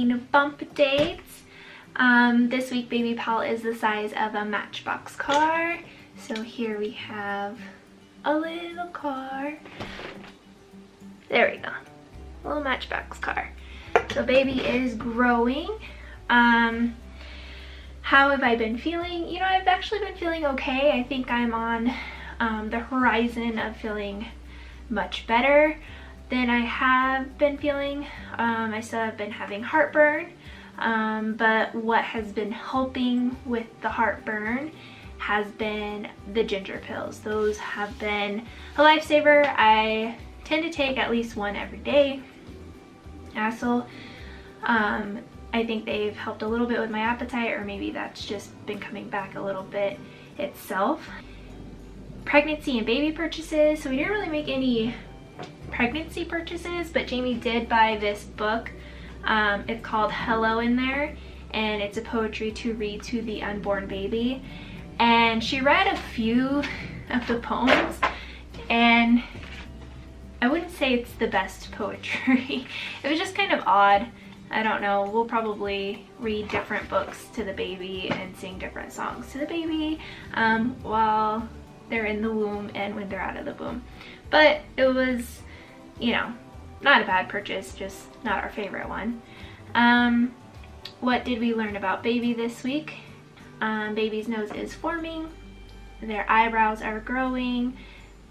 making bump dates. This week baby pal is the size of a Matchbox car. So here we have a little car. There we go. A little Matchbox car. So baby is growing. How have I been feeling? You know, I've actually been feeling okay. I think I'm on the horizon of feeling much better than I have been feeling. I still have been having heartburn, but what has been helping with the heartburn has been the ginger pills. Those have been a lifesaver. I tend to take at least one every day. Also, I think they've helped a little bit with my appetite, or maybe that's just been coming back a little bit itself. Pregnancy and baby purchases. So we didn't really make any pregnancy purchases, but Jamie did buy this book. It's called Hello in There, and it's a poetry to read to the unborn baby. And she read a few of the poems, and I wouldn't say it's the best poetry. It was just kind of odd. I don't know, we'll probably read different books to the baby and sing different songs to the baby while they're in the womb and when they're out of the womb. But it was, you know, not a bad purchase, just not our favorite one. What did we learn about baby this week? Baby's nose is forming, their eyebrows are growing,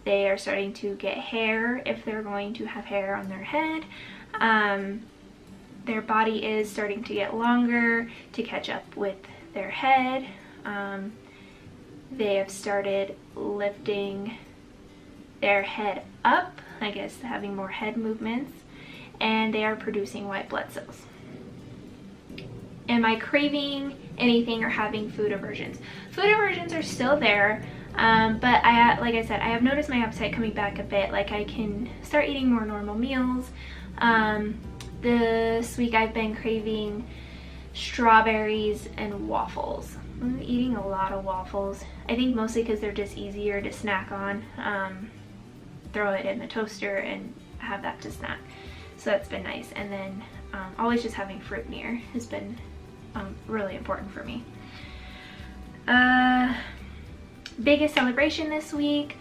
they are starting to get hair if they're going to have hair on their head. Their body is starting to get longer to catch up with their head. They have started lifting their head up, I guess having more head movements, and they are producing white blood cells. Am I craving anything or having food aversions? Food aversions are still there, but like I said, I have noticed my appetite coming back a bit. Like I can start eating more normal meals. This week I've been craving strawberries and waffles. I'm eating a lot of waffles. I think mostly because they're just easier to snack on. Throw it in the toaster and have that to snack. So that's been nice. And then always just having fruit near has been really important for me. Biggest celebration this week.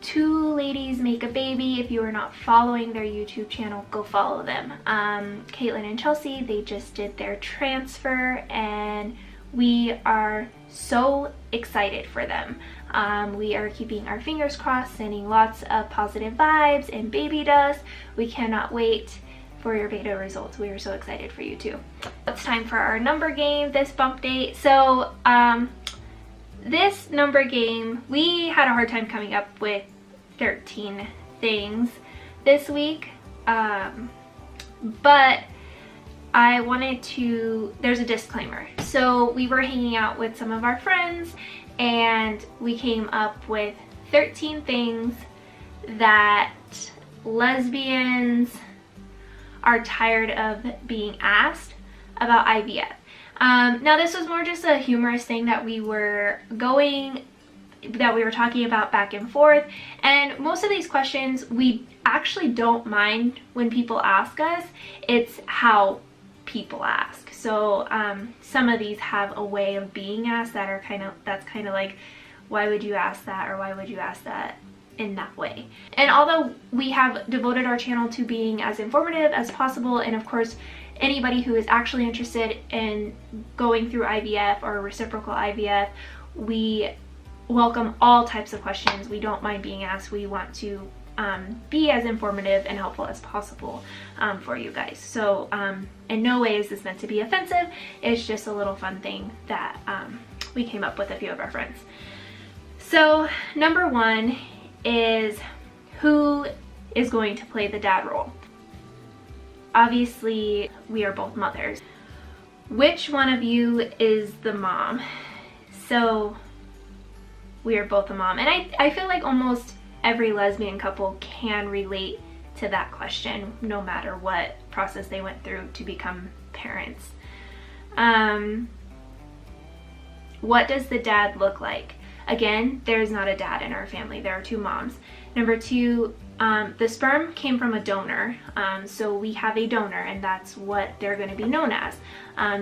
2 ladies make a baby. If you are not following their YouTube channel, go follow them. Caitlin and Chelsey, they just did their transfer, and we are so excited for them. We are keeping our fingers crossed, sending lots of positive vibes and baby dust. We cannot wait for your beta results. We are so excited for you too. It's time for our number game, this bump date. So this number game, we had a hard time coming up with 13 things this week, but I wanted to, there's a disclaimer. So we were hanging out with some of our friends and we came up with 13 things that lesbians are tired of being asked about IVF. Now this was more just a humorous thing that we were talking about back and forth, and most of these questions we actually don't mind when people ask us. It's how people ask. So some of these have a way of being asked that are that's kind of like, why would you ask that, or why would you ask that in that way? And although we have devoted our channel to being as informative as possible, and of course anybody who is actually interested in going through IVF or reciprocal IVF, we welcome all types of questions. We don't mind being asked. We want to be as informative and helpful as possible for you guys. So in no way is this meant to be offensive. It's just a little fun thing that we came up with a few of our friends. So number 1 is, who is going to play the dad role? Obviously, we are both mothers. Which one of you is the mom? So we are both a mom, and I feel like almost every lesbian couple can relate to that question, no matter what process they went through to become parents. What does the dad look like? Again, there's not a dad in our family. There are 2 moms. Number 2, The sperm came from a donor, so we have a donor, and that's what they're going to be known as.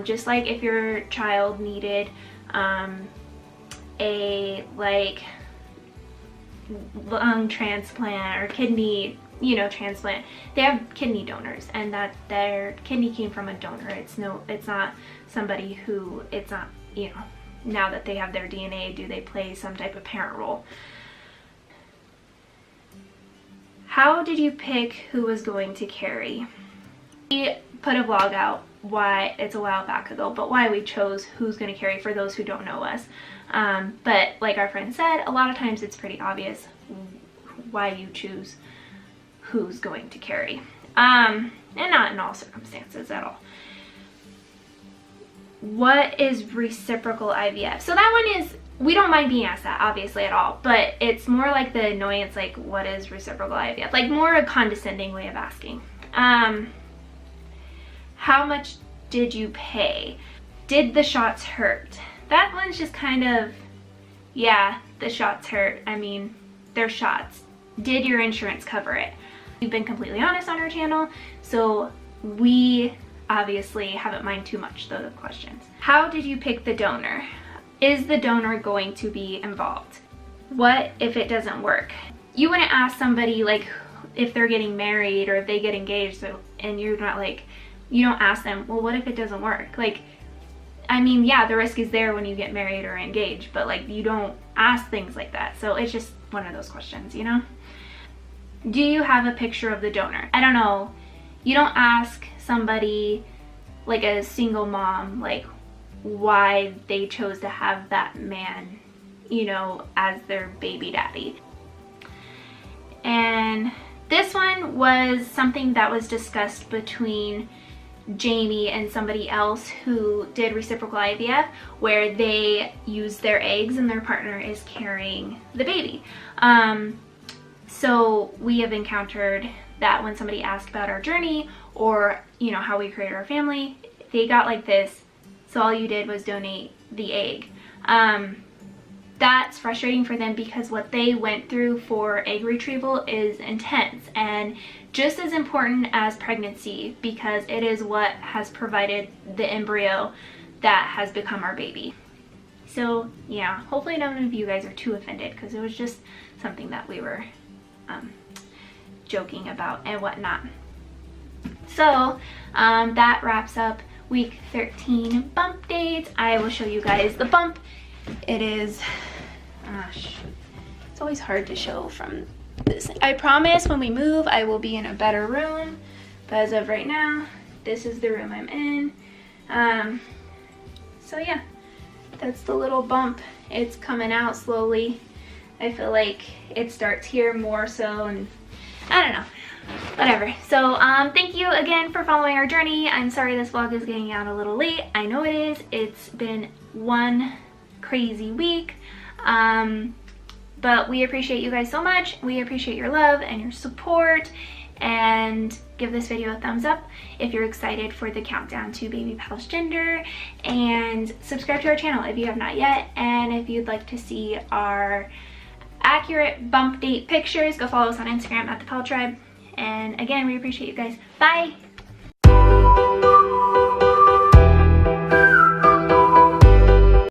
Just like if your child needed a like lung transplant or kidney, you know, transplant, they have kidney donors, and that their kidney came from a donor. It's not somebody who, it's not, you know, now that they have their DNA, do they play some type of parent role? How did you pick who was going to carry? We put a vlog out, why, it's a while back ago, but why we chose who's going to carry, for those who don't know us. But like our friend said, a lot of times it's pretty obvious why you choose who's going to carry. And not in all circumstances at all. What is reciprocal IVF? So that one is, we don't mind being asked that, obviously, at all, but it's more like the annoyance, like, what is reciprocal IVF? Like, more a condescending way of asking. How much did you pay? Did the shots hurt? That one's just kind of, yeah, the shots hurt. I mean, they're shots. Did your insurance cover it? We've been completely honest on our channel, so we obviously haven't mind too much the questions. How did you pick the donor? Is the donor going to be involved? What if it doesn't work? You wouldn't ask somebody like if they're getting married or if they get engaged, and you're not like, you don't ask them, well, what if it doesn't work? Like, I mean, yeah, the risk is there when you get married or engaged, but like, you don't ask things like that. So it's just one of those questions, you know? Do you have a picture of the donor? I don't know. You don't ask somebody, like a single mom, like why they chose to have that man, you know, as their baby daddy. And this one was something that was discussed between Jamie and somebody else who did reciprocal IVF, where they use their eggs and their partner is carrying the baby. So we have encountered that when somebody asked about our journey or, you know, how we created our family, they got like this, so all you did was donate the egg. That's frustrating for them because what they went through for egg retrieval is intense and just as important as pregnancy, because it is what has provided the embryo that has become our baby. So yeah, hopefully none of you guys are too offended, because it was just something that we were joking about and whatnot. So that wraps up week 13 bump dates. I will show you guys the bump. It is, it's always hard to show from this. I promise when we move I will be in a better room, but as of right now, this is the room I'm in. So yeah, that's the little bump. It's coming out slowly. I feel like it starts here more so, and I don't know, whatever. So thank you again for following our journey. I'm sorry this vlog is getting out a little late. I know it is. It's been one crazy week, but we appreciate you guys so much. We appreciate your love and your support, and give this video a thumbs up if you're excited for the countdown to baby Pal's gender, and subscribe to our channel if you have not yet. And if you'd like to see our accurate bump date pictures, go follow us on Instagram at the Pal Tribe. And again, we appreciate you guys. Bye.